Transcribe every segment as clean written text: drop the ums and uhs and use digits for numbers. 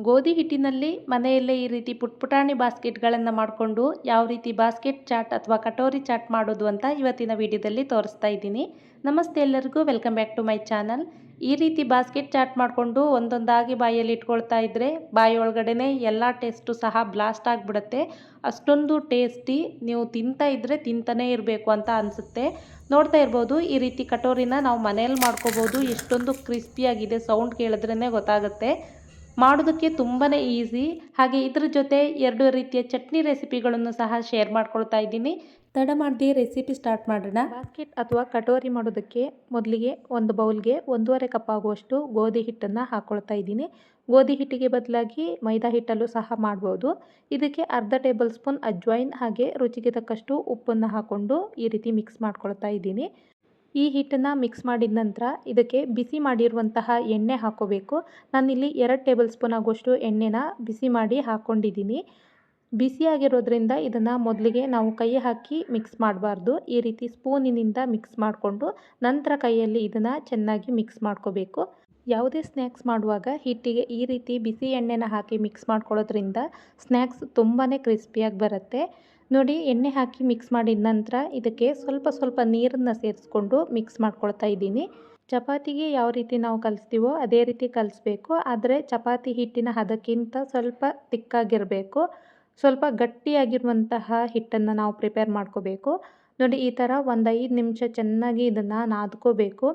ಗೋಧಿ ಹಿಟ್ಟಿನಲ್ಲಿ ಮನೆಯಲ್ಲೇ ಈ ರೀತಿ ಪುಟಾಣಿ ಬಾಸ್ಕೆಟ್ಗಳನ್ನು ಮಾಡಿಕೊಂಡು ಯಾವ ರೀತಿ ಬಾಸ್ಕೆಟ್ ಚಾಟ್ ಅಥವಾ ಕಟೋರಿ ಚಾಟ್ ಮಾಡೋದು ಅಂತ ಇವತ್ತಿನ ವಿಡಿಯೋದಲ್ಲಿ ತೋರಿಸ್ತಾ ಇದ್ದೀನಿ. ನಮಸ್ತೆ ಎಲ್ಲರಿಗೂ, welcome back to my channel. ಈ ರೀತಿ ಬಾಸ್ಕೆಟ್ ಚಾಟ್ ಮಾಡಿಕೊಂಡು ಒಂದೊಂದಾಗಿ ಬಾಯಲ್ಲಿ ಇಟ್ಕೊಳ್ತಾ ಇದ್ದರೆ ಬಾಯಿ ಒಳಗಡೆನೆ ಎಲ್ಲ ಟೇಸ್ಟು ಸಹ ಬ್ಲಾಸ್ಟ್ ಆಗಿಬಿಡುತ್ತೆ. ಅಷ್ಟೊಂದು ಟೇಸ್ಟಿ, ನೀವು ತಿಂತಾ ಇದ್ದರೆ ತಿಂತಾನೇ ಇರಬೇಕು ಅಂತ ಅನಿಸುತ್ತೆ. ನೋಡ್ತಾ ಇರ್ಬೋದು, ಈ ರೀತಿ ಕಟೋರಿನ ನಾವು ಮನೆಯಲ್ಲಿ ಮಾಡ್ಕೋಬೋದು. ಎಷ್ಟೊಂದು ಕ್ರಿಸ್ಪಿಯಾಗಿದೆ, ಸೌಂಡ್ ಕೇಳಿದ್ರೇ ಗೊತ್ತಾಗುತ್ತೆ. ಮಾಡೋದಕ್ಕೆ ತುಂಬಾ ಈಸಿ. ಹಾಗೆ ಇದ್ರ ಜೊತೆ 2 ರೀತಿಯ ಚಟ್ನಿ ರೆಸಿಪಿಗಳನ್ನು ಸಹ ಶೇರ್ ಮಾಡ್ಕೊಳ್ತಾ ಇದ್ದೀನಿ. ತಡ ಮಾಡದೆ ರೆಸಿಪಿ ಸ್ಟಾರ್ಟ್ ಮಾಡೋಣ. ಬಾಸ್ಕೆಟ್ ಅಥವಾ ಕಟೋರಿ ಮಾಡೋದಕ್ಕೆ ಮೊದಲಿಗೆ ಒಂದು ಬೌಲ್ಗೆ 1.5 ಕಪ್ ಆಗುವಷ್ಟು ಗೋಧಿ ಹಿಟ್ಟನ್ನು ಹಾಕ್ಕೊಳ್ತಾ ಇದ್ದೀನಿ. ಗೋಧಿ ಹಿಟ್ಟಿಗೆ ಬದಲಾಗಿ ಮೈದಾ ಹಿಟ್ಟಲ್ಲೂ ಸಹ ಮಾಡ್ಬೋದು. ಇದಕ್ಕೆ ಅರ್ಧ ಟೇಬಲ್ ಸ್ಪೂನ್ ಅಜ್ವೈನ್ ಹಾಗೆ ರುಚಿಗೆ ತಕ್ಕಷ್ಟು ಉಪ್ಪನ್ನು ಹಾಕ್ಕೊಂಡು ಈ ರೀತಿ ಮಿಕ್ಸ್ ಮಾಡ್ಕೊಳ್ತಾ ಇದ್ದೀನಿ. ಈ ಹಿಟ್ಟನ್ನು ಮಿಕ್ಸ್ ಮಾಡಿದ ನಂತರ ಇದಕ್ಕೆ ಬಿಸಿ ಮಾಡಿರುವಂತಹ ಎಣ್ಣೆ ಹಾಕ್ಕೋಬೇಕು. ನಾನಿಲ್ಲಿ 2 ಟೇಬಲ್ ಸ್ಪೂನ್ ಆಗುವಷ್ಟು ಎಣ್ಣೆನ ಬಿಸಿ ಮಾಡಿ ಹಾಕ್ಕೊಂಡಿದ್ದೀನಿ. ಬಿಸಿಯಾಗಿರೋದ್ರಿಂದ ಇದನ್ನು ಮೊದಲಿಗೆ ನಾವು ಕೈ ಹಾಕಿ ಮಿಕ್ಸ್ ಮಾಡಬಾರ್ದು. ಈ ರೀತಿ ಸ್ಪೂನಿನಿಂದ ಮಿಕ್ಸ್ ಮಾಡಿಕೊಂಡು ನಂತರ ಕೈಯಲ್ಲಿ ಇದನ್ನು ಚೆನ್ನಾಗಿ ಮಿಕ್ಸ್ ಮಾಡ್ಕೋಬೇಕು. ಯಾವುದೇ ಸ್ನ್ಯಾಕ್ಸ್ ಮಾಡುವಾಗ ಹಿಟ್ಟಿಗೆ ಈ ರೀತಿ ಬಿಸಿ ಎಣ್ಣೆನ ಹಾಕಿ ಮಿಕ್ಸ್ ಮಾಡ್ಕೊಳ್ಳೋದ್ರಿಂದ ಸ್ನ್ಯಾಕ್ಸ್ ತುಂಬಾ ಕ್ರಿಸ್ಪಿಯಾಗಿ ಬರುತ್ತೆ. ನೋಡಿ, ಎಣ್ಣೆ ಹಾಕಿ ಮಿಕ್ಸ್ ಮಾಡಿದ ನಂತರ ಇದಕ್ಕೆ ಸ್ವಲ್ಪ ಸ್ವಲ್ಪ ನೀರನ್ನು ಸೇರಿಸ್ಕೊಂಡು ಮಿಕ್ಸ್ ಮಾಡ್ಕೊಳ್ತಾ ಇದ್ದೀನಿ. ಚಪಾತಿಗೆ ಯಾವ ರೀತಿ ನಾವು ಕಲಿಸ್ತೀವೋ ಅದೇ ರೀತಿ ಕಲಿಸ್ಬೇಕು. ಆದರೆ ಚಪಾತಿ ಹಿಟ್ಟಿನ ಹದಕ್ಕಿಂತ ಸ್ವಲ್ಪ ತಿಕ್ಕಾಗಿರಬೇಕು. ಸ್ವಲ್ಪ ಗಟ್ಟಿಯಾಗಿರುವಂತಹ ಹಿಟ್ಟನ್ನು ನಾವು ಪ್ರಿಪೇರ್ ಮಾಡ್ಕೋಬೇಕು. ನೋಡಿ, ಈ ಥರ ಒಂದು 5 ನಿಮಿಷ ಚೆನ್ನಾಗಿ ಇದನ್ನು ನಾದ್ಕೋಬೇಕು.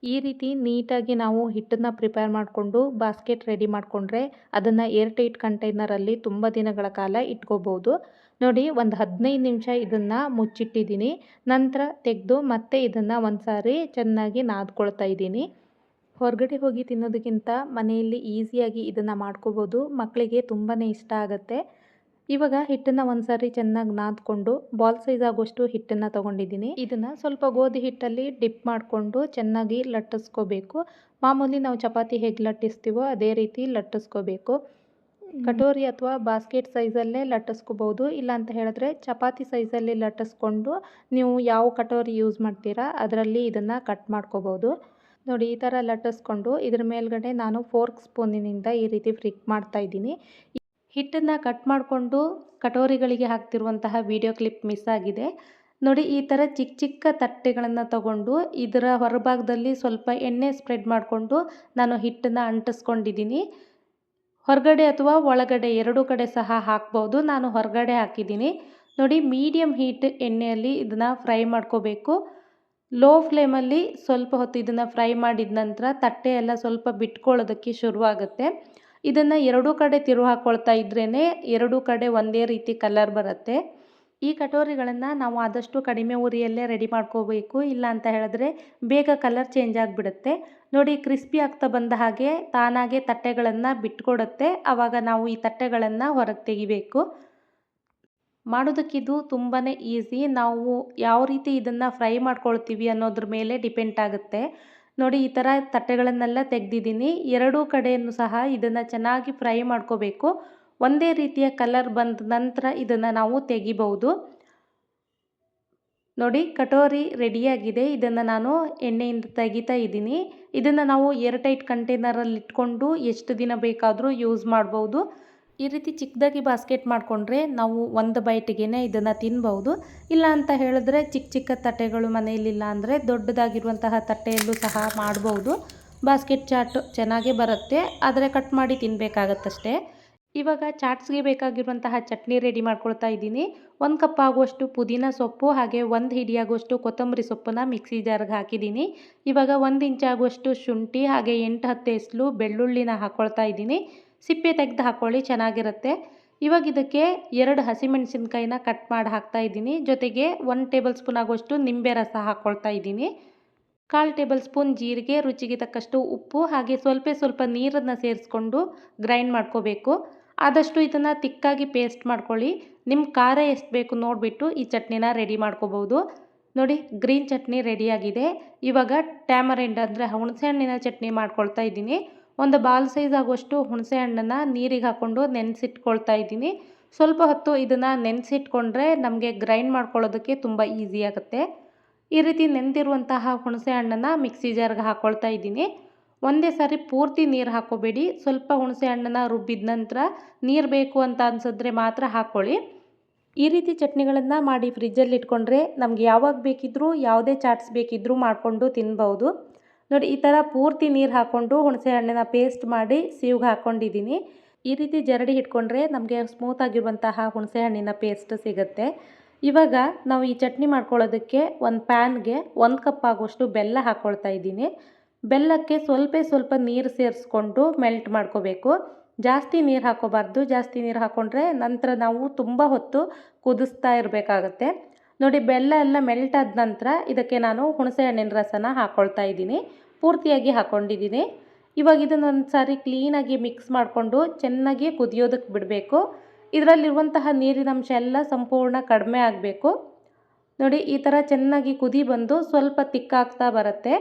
ಈ ರೀತಿ ನೀಟಾಗಿ ನಾವು ಹಿಟ್ಟನ್ನು ಪ್ರಿಪೇರ್ ಮಾಡಿಕೊಂಡು ಬಾಸ್ಕೆಟ್ ರೆಡಿ ಮಾಡಿಕೊಂಡ್ರೆ ಅದನ್ನು ಏರ್ ಟೈಟ್ ಕಂಟೈನರಲ್ಲಿ ತುಂಬ ದಿನಗಳ ಕಾಲ ಇಟ್ಕೋಬೋದು. ನೋಡಿ, ಒಂದು 15 ನಿಮಿಷ ಇದನ್ನು ಮುಚ್ಚಿಟ್ಟಿದ್ದೀನಿ. ನಂತರ ತೆಗೆದು ಮತ್ತೆ ಇದನ್ನು ಒಂದು ಸಾರಿ ಚೆನ್ನಾಗಿ ನಾದ್ಕೊಳ್ತಾ ಇದ್ದೀನಿ. ಹೊರಗಡೆ ಹೋಗಿ ತಿನ್ನೋದಕ್ಕಿಂತ ಮನೆಯಲ್ಲಿ ಈಸಿಯಾಗಿ ಇದನ್ನು ಮಾಡ್ಕೋಬೋದು. ಮಕ್ಕಳಿಗೆ ತುಂಬಾ ಇಷ್ಟ ಆಗುತ್ತೆ. ಇವಾಗ ಹಿಟ್ಟನ್ನು ಒಂದು ಸಾರಿ ಚೆನ್ನಾಗಿ ನಾದ್ಕೊಂಡು ಬಾಲ್ ಸೈಜ್ ಆಗುವಷ್ಟು ಹಿಟ್ಟನ್ನು ತೊಗೊಂಡಿದ್ದೀನಿ. ಇದನ್ನು ಸ್ವಲ್ಪ ಗೋಧಿ ಹಿಟ್ಟಲ್ಲಿ ಡಿಪ್ ಮಾಡಿಕೊಂಡು ಚೆನ್ನಾಗಿ ಲಟ್ಟಿಸ್ಕೋಬೇಕು. ಮಾಮೂಲಿ ನಾವು ಚಪಾತಿ ಹೇಗೆ ಲಟ್ಟಿಸ್ತೀವೋ ಅದೇ ರೀತಿ ಲಟ್ಟಿಸ್ಕೋಬೇಕು. ಕಟೋರಿ ಅಥವಾ ಬಾಸ್ಕೆಟ್ ಸೈಜಲ್ಲೇ ಲಟ್ಟಿಸ್ಕೋಬೋದು. ಇಲ್ಲ ಅಂತ ಹೇಳಿದ್ರೆ ಚಪಾತಿ ಸೈಜಲ್ಲಿ ಲಟ್ಟಿಸ್ಕೊಂಡು ನೀವು ಯಾವ ಕಟೋರಿ ಯೂಸ್ ಮಾಡ್ತೀರಾ ಅದರಲ್ಲಿ ಇದನ್ನು ಕಟ್ ಮಾಡ್ಕೋಬೋದು. ನೋಡಿ, ಈ ಥರ ಲಟ್ಟಿಸ್ಕೊಂಡು ಇದ್ರ ಮೇಲ್ಗಡೆ ನಾನು ಫೋರ್ಕ್ ಸ್ಪೂನಿನಿಂದ ಈ ರೀತಿ ಫ್ಲಿಕ್ ಮಾಡ್ತಾ ಇದ್ದೀನಿ. ಹಿಟ್ಟನ್ನು ಕಟ್ ಮಾಡಿಕೊಂಡು ಕಟೋರಿಗಳಿಗೆ ಹಾಕ್ತಿರುವಂತಹ ವಿಡಿಯೋ ಕ್ಲಿಪ್ ಮಿಸ್ ಆಗಿದೆ. ನೋಡಿ, ಈ ಥರ ಚಿಕ್ಕ ಚಿಕ್ಕ ತಟ್ಟೆಗಳನ್ನು ತಗೊಂಡು ಇದರ ಹೊರಭಾಗದಲ್ಲಿ ಸ್ವಲ್ಪ ಎಣ್ಣೆ ಸ್ಪ್ರೆಡ್ ಮಾಡಿಕೊಂಡು ನಾನು ಹಿಟ್ಟನ್ನು ಅಂಟಿಸ್ಕೊಂಡಿದ್ದೀನಿ. ಹೊರಗಡೆ ಅಥವಾ ಒಳಗಡೆ 2 ಕಡೆ ಸಹ ಹಾಕ್ಬೋದು. ನಾನು ಹೊರಗಡೆ ಹಾಕಿದ್ದೀನಿ. ನೋಡಿ, ಮೀಡಿಯಮ್ ಹೀಟ್ ಎಣ್ಣೆಯಲ್ಲಿ ಇದನ್ನು ಫ್ರೈ ಮಾಡ್ಕೋಬೇಕು. ಲೋ ಫ್ಲೇಮಲ್ಲಿ ಸ್ವಲ್ಪ ಹೊತ್ತು ಇದನ್ನು ಫ್ರೈ ಮಾಡಿದ ನಂತರ ತಟ್ಟೆ ಎಲ್ಲ ಸ್ವಲ್ಪ ಬಿಟ್ಕೊಳ್ಳೋದಕ್ಕೆ ಶುರುವಾಗುತ್ತೆ. ಇದನ್ನು 2 ಕಡೆ ತಿರುವು ಹಾಕ್ಕೊಳ್ತಾ ಇದ್ರೇ 2 ಕಡೆ ಒಂದೇ ರೀತಿ ಕಲರ್ ಬರುತ್ತೆ. ಈ ಕಟೋರಿಗಳನ್ನು ನಾವು ಆದಷ್ಟು ಕಡಿಮೆ ಉರಿಯಲ್ಲೇ ರೆಡಿ ಮಾಡ್ಕೋಬೇಕು. ಇಲ್ಲ ಅಂತ ಹೇಳಿದ್ರೆ ಬೇಗ ಕಲರ್ ಚೇಂಜ್ ಆಗಿಬಿಡುತ್ತೆ. ನೋಡಿ, ಕ್ರಿಸ್ಪಿ ಆಗ್ತಾ ಬಂದ ಹಾಗೆ ತಾನಾಗೆ ತಟ್ಟೆಗಳನ್ನು ಬಿಟ್ಕೊಡುತ್ತೆ. ಆವಾಗ ನಾವು ಈ ತಟ್ಟೆಗಳನ್ನು ಹೊರಗೆ ತೆಗಿಬೇಕು. ಮಾಡೋದಕ್ಕಿದು ತುಂಬಾ ಈಸಿ. ನಾವು ಯಾವ ರೀತಿ ಇದನ್ನು ಫ್ರೈ ಮಾಡ್ಕೊಳ್ತೀವಿ ಅನ್ನೋದ್ರ ಮೇಲೆ ಡಿಪೆಂಡ್ ಆಗುತ್ತೆ. ನೋಡಿ, ಈ ಥರ ತಟ್ಟೆಗಳನ್ನೆಲ್ಲ ತೆಗೆದಿದ್ದೀನಿ. 2 ಕಡೆಯೂ ಸಹ ಇದನ್ನು ಚೆನ್ನಾಗಿ ಫ್ರೈ ಮಾಡ್ಕೋಬೇಕು. ಒಂದೇ ರೀತಿಯ ಕಲರ್ ಬಂದ ನಂತರ ಇದನ್ನು ನಾವು ತೆಗಿಬಹುದು. ನೋಡಿ, ಕಟೋರಿ ರೆಡಿಯಾಗಿದೆ. ಇದನ್ನು ನಾನು ಎಣ್ಣೆಯಿಂದ ತೆಗಿತಾ ಇದ್ದೀನಿ. ಇದನ್ನು ನಾವು ಏರ್ ಟೈಟ್ ಕಂಟೈನರಲ್ಲಿ ಇಟ್ಕೊಂಡು ಎಷ್ಟು ದಿನ ಬೇಕಾದರೂ ಯೂಸ್ ಮಾಡ್ಬೋದು. ಈ ರೀತಿ ಚಿಕ್ಕದಾಗಿ ಬಾಸ್ಕೆಟ್ ಮಾಡಿಕೊಂಡ್ರೆ ನಾವು ಒಂದು ಬೈಟಿಗೆ ಇದನ್ನು ತಿನ್ಬೋದು. ಇಲ್ಲ ಅಂತ ಹೇಳಿದ್ರೆ ಚಿಕ್ಕ ಚಿಕ್ಕ ತಟ್ಟೆಗಳು ಮನೆಯಲ್ಲಿಲ್ಲ ಅಂದರೆ ದೊಡ್ಡದಾಗಿರುವಂತಹ ತಟ್ಟೆಯಲ್ಲೂ ಸಹ ಮಾಡ್ಬೋದು. ಬಾಸ್ಕೆಟ್ ಚಾಟ್ ಚೆನ್ನಾಗೇ ಬರುತ್ತೆ, ಆದರೆ ಕಟ್ ಮಾಡಿ ತಿನ್ನಬೇಕಾಗತ್ತಷ್ಟೇ. ಇವಾಗ ಚಾಟ್ಸ್ಗೆ ಬೇಕಾಗಿರುವಂತಹ ಚಟ್ನಿ ರೆಡಿ ಮಾಡ್ಕೊಳ್ತಾ ಇದ್ದೀನಿ. 1 ಕಪ್ ಆಗುವಷ್ಟು ಪುದೀನ ಸೊಪ್ಪು ಹಾಗೆ 1 ಹಿಡಿಯಾಗುವಷ್ಟು ಕೊತ್ತಂಬರಿ ಸೊಪ್ಪನ್ನು ಮಿಕ್ಸಿ ಜಾರ್ಗೆ ಹಾಕಿದ್ದೀನಿ. ಇವಾಗ 1 ಇಂಚ್ ಆಗುವಷ್ಟು ಶುಂಠಿ ಹಾಗೆ 8-10 ಎಸಳು ಬೆಳ್ಳುಳ್ಳಿನ ಹಾಕ್ಕೊಳ್ತಾ ಇದ್ದೀನಿ. ಸಿಪ್ಪೆ ತೆಗೆದು ಹಾಕ್ಕೊಳ್ಳಿ, ಚೆನ್ನಾಗಿರುತ್ತೆ. ಇವಾಗ ಇದಕ್ಕೆ 2 ಹಸಿಮೆಣಸಿನ್ಕಾಯಿನ ಕಟ್ ಮಾಡಿ ಹಾಕ್ತಾ ಇದ್ದೀನಿ. ಜೊತೆಗೆ 1 ಟೇಬಲ್ ಸ್ಪೂನ್ ಆಗುವಷ್ಟು ನಿಂಬೆ ರಸ ಹಾಕ್ಕೊಳ್ತಾ ಇದ್ದೀನಿ. 1/4 ಟೇಬಲ್ ಸ್ಪೂನ್ ಜೀರಿಗೆ, ರುಚಿಗೆ ತಕ್ಕಷ್ಟು ಉಪ್ಪು ಹಾಗೆ ಸ್ವಲ್ಪ ನೀರನ್ನು ಸೇರಿಸ್ಕೊಂಡು ಗ್ರೈಂಡ್ ಮಾಡ್ಕೋಬೇಕು. ಆದಷ್ಟು ಇದನ್ನು ತಿಕ್ಕಾಗಿ ಪೇಸ್ಟ್ ಮಾಡ್ಕೊಳ್ಳಿ. ನಿಮ್ಮ ಖಾರ ಎಷ್ಟು ಬೇಕು ನೋಡಿಬಿಟ್ಟು ಈ ಚಟ್ನಿನ ರೆಡಿ ಮಾಡ್ಕೋಬೋದು. ನೋಡಿ, ಗ್ರೀನ್ ಚಟ್ನಿ ರೆಡಿಯಾಗಿದೆ. ಇವಾಗ ಟ್ಯಾಮರಿಂಡ್ ಅಂದರೆ ಹುಣಸೆಹಣ್ಣಿನ ಚಟ್ನಿ ಮಾಡ್ಕೊಳ್ತಾ ಇದ್ದೀನಿ. ಒಂದು ಬಾಲ್ ಸೈಜ್ ಆಗುವಷ್ಟು ಹುಣಸೆ ಹಣ್ಣನ್ನು ನೀರಿಗೆ ಹಾಕ್ಕೊಂಡು ನೆನೆಸಿಟ್ಕೊಳ್ತಾ ಇದ್ದೀನಿ. ಸ್ವಲ್ಪ ಹೊತ್ತು ಇದನ್ನು ನೆನೆಸಿಟ್ಕೊಂಡ್ರೆ ನಮಗೆ ಗ್ರೈಂಡ್ ಮಾಡ್ಕೊಳ್ಳೋದಕ್ಕೆ ತುಂಬ ಈಸಿ ಆಗುತ್ತೆ. ಈ ರೀತಿ ನೆಂದಿರುವಂತಹ ಹುಣಸೆ ಹಣ್ಣನ್ನು ಮಿಕ್ಸಿ ಜಾರ್ಗೆ ಹಾಕ್ಕೊಳ್ತಾ ಇದ್ದೀನಿ. ಒಂದೇ ಸಾರಿ ಪೂರ್ತಿ ನೀರು ಹಾಕ್ಕೋಬೇಡಿ. ಸ್ವಲ್ಪ ಹುಣಸೆ ಹಣ್ಣನ್ನು ರುಬ್ಬಿದ ನಂತರ ನೀರು ಬೇಕು ಅಂತ ಅನಿಸಿದ್ರೆ ಮಾತ್ರ ಹಾಕ್ಕೊಳ್ಳಿ. ಈ ರೀತಿ ಚಟ್ನಿಗಳನ್ನು ಮಾಡಿ ಫ್ರಿಜ್ಜಲ್ಲಿ ಇಟ್ಕೊಂಡ್ರೆ ನಮ್ಗೆ ಯಾವಾಗ ಬೇಕಿದ್ದರೂ ಯಾವುದೇ ಚಾಟ್ಸ್ ಬೇಕಿದ್ದರೂ ಮಾಡಿಕೊಂಡು ತಿನ್ಬೋದು. ನೋಡಿ, ಈ ಥರ ಪೂರ್ತಿ ನೀರು ಹಾಕ್ಕೊಂಡು ಹುಣಸೆ ಹಣ್ಣಿನ ಪೇಸ್ಟ್ ಮಾಡಿ ಸೀವ್ಗೆ ಹಾಕ್ಕೊಂಡಿದ್ದೀನಿ. ಈ ರೀತಿ ಜರಡಿ ಇಟ್ಕೊಂಡ್ರೆ ನಮಗೆ ಸ್ಮೂತಾಗಿರುವಂತಹ ಹುಣಸೆ ಹಣ್ಣಿನ ಪೇಸ್ಟ್ ಸಿಗುತ್ತೆ. ಇವಾಗ ನಾವು ಈ ಚಟ್ನಿ ಮಾಡ್ಕೊಳ್ಳೋದಕ್ಕೆ ಒಂದು ಪ್ಯಾನ್ಗೆ 1 ಕಪ್ ಆಗುವಷ್ಟು ಬೆಲ್ಲ ಹಾಕ್ಕೊಳ್ತಾ ಇದ್ದೀನಿ. ಬೆಲ್ಲಕ್ಕೆ ಸ್ವಲ್ಪ ನೀರು ಸೇರಿಸ್ಕೊಂಡು ಮೆಲ್ಟ್ ಮಾಡ್ಕೋಬೇಕು. ಜಾಸ್ತಿ ನೀರು ಹಾಕ್ಕೋಬಾರ್ದು. ಜಾಸ್ತಿ ನೀರು ಹಾಕ್ಕೊಂಡ್ರೆ ನಂತರ ನಾವು ತುಂಬ ಹೊತ್ತು ಕುದಿಸ್ತಾ ಇರಬೇಕಾಗತ್ತೆ. ನೋಡಿ, ಬೆಲ್ಲ ಎಲ್ಲ ಮೆಲ್ಟ್ ಆದ ನಂತರ ಇದಕ್ಕೆ ನಾನು ಹುಣಸೆ ಹಣ್ಣಿನ ರಸನ ಹಾಕ್ಕೊಳ್ತಾ ಇದ್ದೀನಿ. ಪೂರ್ತಿಯಾಗಿ ಹಾಕ್ಕೊಂಡಿದ್ದೀನಿ. ಇವಾಗ ಇದನ್ನೊಂದು ಸಾರಿ ಕ್ಲೀನಾಗಿ ಮಿಕ್ಸ್ ಮಾಡಿಕೊಂಡು ಚೆನ್ನಾಗಿ ಕುದಿಯೋದಕ್ಕೆ ಬಿಡಬೇಕು. ಇದರಲ್ಲಿರುವಂತಹ ನೀರಿನಂಶ ಎಲ್ಲ ಸಂಪೂರ್ಣ ಕಡಿಮೆ ಆಗಬೇಕು. ನೋಡಿ, ಈ ಥರ ಚೆನ್ನಾಗಿ ಕುದಿ ಬಂದು ಸ್ವಲ್ಪ ತಿಕ್ಕಾಗ್ತಾ ಬರುತ್ತೆ.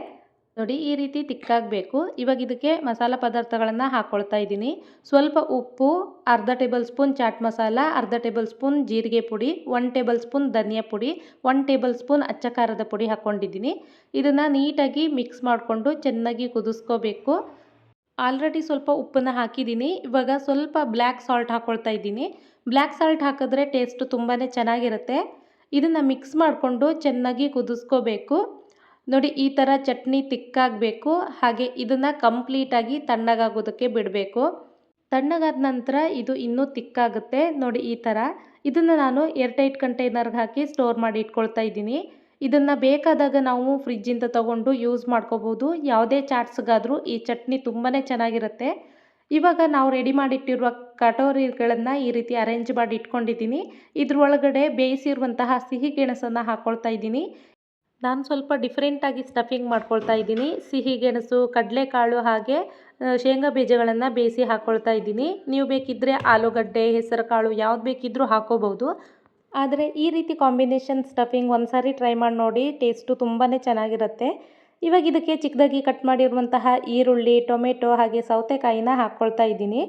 ನೋಡಿ, ಈ ರೀತಿ ತಿಕ್ಕಾಗಬೇಕು. ಇವಾಗ ಇದಕ್ಕೆ ಮಸಾಲ ಪದಾರ್ಥಗಳನ್ನು ಹಾಕ್ಕೊಳ್ತಾ ಇದ್ದೀನಿ. ಸ್ವಲ್ಪ ಉಪ್ಪು, ಅರ್ಧ ಟೇಬಲ್ ಸ್ಪೂನ್ ಚಾಟ್ ಮಸಾಲ, ಅರ್ಧ ಟೇಬಲ್ ಸ್ಪೂನ್ ಜೀರಿಗೆ ಪುಡಿ, 1 ಟೇಬಲ್ ಸ್ಪೂನ್ ಧನಿಯಾ ಪುಡಿ, 1 ಟೇಬಲ್ ಸ್ಪೂನ್ ಅಚ್ಚ ಖಾರದ ಪುಡಿ ಹಾಕ್ಕೊಂಡಿದ್ದೀನಿ. ಇದನ್ನು ನೀಟಾಗಿ ಮಿಕ್ಸ್ ಮಾಡಿಕೊಂಡು ಚೆನ್ನಾಗಿ ಕುದಿಸ್ಕೋಬೇಕು. ಆಲ್ರೆಡಿ ಸ್ವಲ್ಪ ಉಪ್ಪನ್ನು ಹಾಕಿದ್ದೀನಿ. ಇವಾಗ ಸ್ವಲ್ಪ ಬ್ಲ್ಯಾಕ್ ಸಾಲ್ಟ್ ಹಾಕ್ಕೊಳ್ತಾ ಇದ್ದೀನಿ. ಬ್ಲ್ಯಾಕ್ ಸಾಲ್ಟ್ ಹಾಕಿದ್ರೆ ಟೇಸ್ಟ್ ತುಂಬಾ ಚೆನ್ನಾಗಿರುತ್ತೆ. ಇದನ್ನು ಮಿಕ್ಸ್ ಮಾಡಿಕೊಂಡು ಚೆನ್ನಾಗಿ ಕುದಿಸ್ಕೋಬೇಕು. ನೋಡಿ, ಈ ಥರ ಚಟ್ನಿ ತಿಕ್ಕಾಗಬೇಕು. ಹಾಗೆ ಇದನ್ನು ಕಂಪ್ಲೀಟಾಗಿ ತಣ್ಣಗಾಗೋದಕ್ಕೆ ಬಿಡಬೇಕು. ತಣ್ಣಗಾದ ನಂತರ ಇದು ಇನ್ನೂ ತಿಕ್ಕಾಗುತ್ತೆ. ನೋಡಿ, ಈ ಥರ ಇದನ್ನು ನಾನು ಏರ್ಟೈಟ್ ಕಂಟೈನರ್ಗೆ ಹಾಕಿ ಸ್ಟೋರ್ ಮಾಡಿ ಇಟ್ಕೊಳ್ತಾ ಇದ್ದೀನಿ. ಇದನ್ನು ಬೇಕಾದಾಗ ನಾವು ಫ್ರಿಜ್ಜಿಂದ ತೊಗೊಂಡು ಯೂಸ್ ಮಾಡ್ಕೋಬೋದು. ಯಾವುದೇ ಚಾಟ್ಸ್ಗಾದರೂ ಈ ಚಟ್ನಿ ತುಂಬಾ ಚೆನ್ನಾಗಿರುತ್ತೆ. ಇವಾಗ ನಾವು ರೆಡಿ ಮಾಡಿಟ್ಟಿರುವ ಕಟೋರಿಗಳನ್ನು ಈ ರೀತಿ ಅರೇಂಜ್ ಮಾಡಿ ಇಟ್ಕೊಂಡಿದ್ದೀನಿ. ಇದ್ರೊಳಗಡೆ ಬೇಯಿಸಿರುವಂತಹ ಸಿಹಿ ಗೆಣಸನ್ನು ಹಾಕ್ಕೊಳ್ತಾ ಇದ್ದೀನಿ. ನಾನು ಸ್ವಲ್ಪ ಡಿಫ್ರೆಂಟಾಗಿ ಸ್ಟಫಿಂಗ್ ಮಾಡ್ಕೊಳ್ತಾ ಇದ್ದೀನಿ. ಸಿಹಿ ಗೆಣಸು, ಕಡಲೆಕಾಳು ಹಾಗೆ ಶೇಂಗಾ ಬೀಜಗಳನ್ನು ಬೇಯಿಸಿ ಹಾಕ್ಕೊಳ್ತಾ ಇದ್ದೀನಿ. ನೀವು ಬೇಕಿದ್ದರೆ ಆಲೂಗಡ್ಡೆ, ಹೆಸರು ಕಾಳು ಯಾವ್ದು ಬೇಕಿದ್ದರೂ ಹಾಕೋಬಹುದು. ಆದರೆ ಈ ರೀತಿ ಕಾಂಬಿನೇಷನ್ ಸ್ಟಫಿಂಗ್ ಒಂದು ಸಾರಿ ಟ್ರೈ ಮಾಡಿ ನೋಡಿ. ಟೇಸ್ಟು ತುಂಬಾ ಚೆನ್ನಾಗಿರುತ್ತೆ. ಇವಾಗ ಇದಕ್ಕೆ ಚಿಕ್ಕದಾಗಿ ಕಟ್ ಮಾಡಿರುವಂತಹ ಈರುಳ್ಳಿ, ಟೊಮೆಟೊ ಹಾಗೆ ಸೌತೆಕಾಯಿನ ಹಾಕ್ಕೊಳ್ತಾ ಇದ್ದೀನಿ.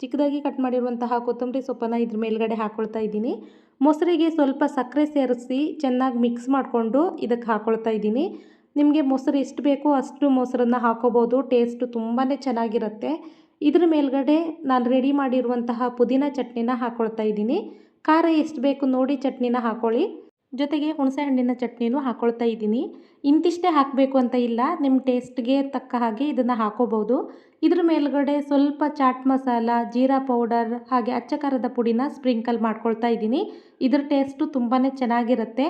ಚಿಕ್ಕದಾಗಿ ಕಟ್ ಮಾಡಿರುವಂತಹ ಕೊತ್ತಂಬರಿ ಸೊಪ್ಪನ್ನು ಇದ್ರ ಮೇಲ್ಗಡೆ ಹಾಕ್ಕೊಳ್ತಾ ಇದ್ದೀನಿ. ಮೊಸರಿಗೆ ಸ್ವಲ್ಪ ಸಕ್ಕರೆ ಸೇರಿಸಿ ಚೆನ್ನಾಗಿ ಮಿಕ್ಸ್ ಮಾಡಿಕೊಂಡು ಇದಕ್ಕೆ ಹಾಕ್ಕೊಳ್ತಾ ಇದ್ದೀನಿ. ನಿಮಗೆ ಮೊಸರು ಎಷ್ಟು ಬೇಕೋ ಅಷ್ಟು ಮೊಸರನ್ನು ಹಾಕೋಬೋದು. ಟೇಸ್ಟು ತುಂಬಾ ಚೆನ್ನಾಗಿರುತ್ತೆ. ಇದ್ರ ಮೇಲ್ಗಡೆ ನಾನು ರೆಡಿ ಮಾಡಿರುವಂತಹ ಪುದೀನ ಚಟ್ನಿನ ಹಾಕ್ಕೊಳ್ತಾ ಇದ್ದೀನಿ. ಖಾರ ಎಷ್ಟು ಬೇಕು ನೋಡಿ ಚಟ್ನಿನ ಹಾಕ್ಕೊಳ್ಳಿ. ಜೊತೆಗೆ ಹುಣಸೆ ಹಣ್ಣಿನ ಚಟ್ನಿನೂ ಹಾಕ್ಕೊಳ್ತಾ ಇದ್ದೀನಿ. ಇಂತಿಷ್ಟೇ ಹಾಕಬೇಕು ಅಂತ ಇಲ್ಲ, ನಿಮ್ಮ ಟೇಸ್ಟ್ಗೆ ತಕ್ಕ ಹಾಗೆ ಇದನ್ನು ಹಾಕೋಬೋದು. ಇದ್ರ ಮೇಲ್ಗಡೆ ಸ್ವಲ್ಪ ಚಾಟ್ ಮಸಾಲ, ಜೀರಾ ಪೌಡರ್ ಹಾಗೆ ಅಚ್ಚ ಖಾರದ ಪುಡಿನ ಸ್ಪ್ರಿಂಕಲ್ ಮಾಡ್ಕೊಳ್ತಾ ಇದ್ದೀನಿ. ಇದ್ರ ಟೇಸ್ಟು ತುಂಬಾ ಚೆನ್ನಾಗಿರುತ್ತೆ.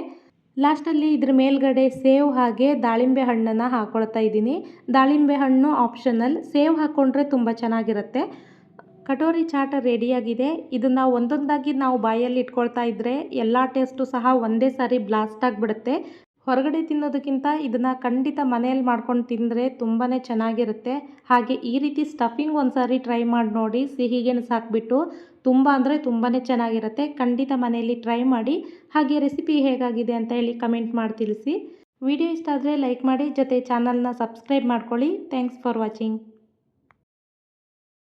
ಲಾಸ್ಟಲ್ಲಿ ಇದ್ರ ಮೇಲ್ಗಡೆ ಸೇವ್ ಹಾಗೆ ದಾಳಿಂಬೆ ಹಣ್ಣನ್ನು ಹಾಕ್ಕೊಳ್ತಾ ಇದ್ದೀನಿ. ದಾಳಿಂಬೆ ಹಣ್ಣು ಆಪ್ಷನಲ್, ಸೇವ್ ಹಾಕ್ಕೊಂಡ್ರೆ ತುಂಬ ಚೆನ್ನಾಗಿರುತ್ತೆ. ಕಟೋರಿ ಚಾಟ್ ರೆಡಿಯಾಗಿದೆ. ಇದನ್ನು ಒಂದೊಂದಾಗಿ ನಾವು ಬಾಯಲ್ಲಿ ಇಟ್ಕೊಳ್ತಾ ಇದ್ದರೆ ಎಲ್ಲ ಟೇಸ್ಟು ಸಹ ಒಂದೇ ಸಾರಿ ಬ್ಲಾಸ್ಟ್ ಆಗಿಬಿಡುತ್ತೆ. ಹೊರಗಡೆ ತಿನ್ನೋದಕ್ಕಿಂತ ಇದನ್ನು ಖಂಡಿತ ಮನೆಯಲ್ಲಿ ಮಾಡ್ಕೊಂಡು ತಿಂದರೆ ತುಂಬಾ ಚೆನ್ನಾಗಿರುತ್ತೆ. ಹಾಗೆ ಈ ರೀತಿ ಸ್ಟಫಿಂಗ್ ಒಂದು ಸಾರಿ ಟ್ರೈ ಮಾಡಿ ನೋಡಿ. ಸಿಹಿ ಗೆಣಸು ಹಾಕಿಬಿಟ್ಟು ತುಂಬ ಅಂದರೆ ತುಂಬಾ ಚೆನ್ನಾಗಿರುತ್ತೆ. ಖಂಡಿತ ಮನೆಯಲ್ಲಿ ಟ್ರೈ ಮಾಡಿ. ಹಾಗೆ ರೆಸಿಪಿ ಹೇಗಾಗಿದೆ ಅಂತ ಹೇಳಿ ಕಮೆಂಟ್ ಮಾಡಿ ತಿಳಿಸಿ. ವಿಡಿಯೋ ಇಷ್ಟ ಆದರೆ ಲೈಕ್ ಮಾಡಿ, ಜೊತೆ ಚಾನಲ್ನ ಸಬ್ಸ್ಕ್ರೈಬ್ ಮಾಡ್ಕೊಳ್ಳಿ. Thanks for watching.